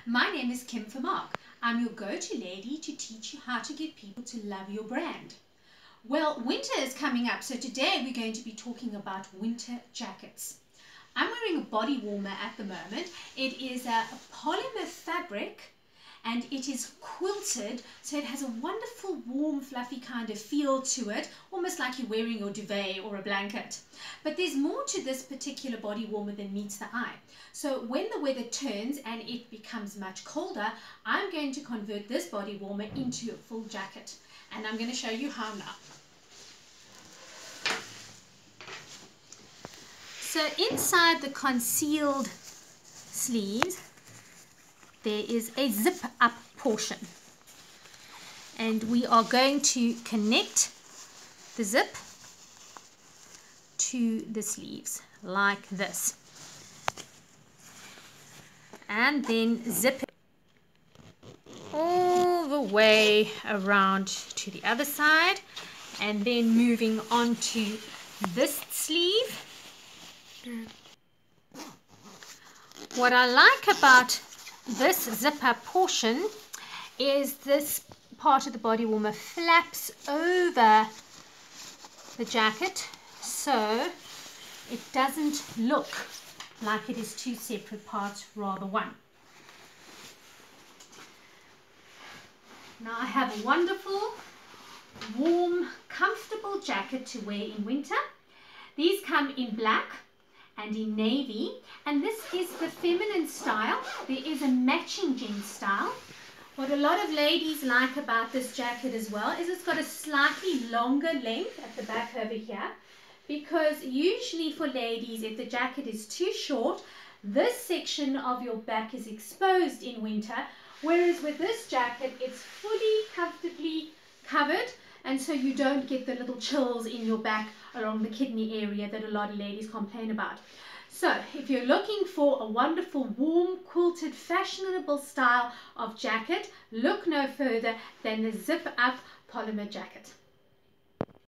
My name is Kim for Mark. I'm your go-to lady to teach you how to get people to love your brand. Well, winter is coming up, so today we're going to be talking about winter jackets. I'm wearing a body warmer at the moment. It is a polymer fabric and it is quilted, so it has a wonderful warm fluffy kind of feel to it, almost like you're wearing your duvet or a blanket. But there's more to this particular body warmer than meets the eye. So when the weather turns and it becomes much colder, I'm going to convert this body warmer into a full jacket, and I'm going to show you how now. So inside the concealed sleeves there is a zip up portion, and we are going to connect the zip to the sleeves like this, and then zip it all the way around to the other side, and then moving on to this sleeve. What I like about this zipper portion is this part of the body warmer flaps over the jacket, so it doesn't look like it is two separate parts, rather one. Now I have a wonderful, warm, comfortable jacket to wear in winter. These come in black and in navy, and this is the feminine style. There is a matching jean style. What a lot of ladies like about this jacket as well is it's got a slightly longer length at the back over here, because usually for ladies, if the jacket is too short, this section of your back is exposed in winter, whereas with this jacket it's fully comfortably covered, and so you don't get the little chills in your back along the kidney area that a lot of ladies complain about. So if you're looking for a wonderful, warm, quilted, fashionable style of jacket, look no further than the zip up polymer jacket.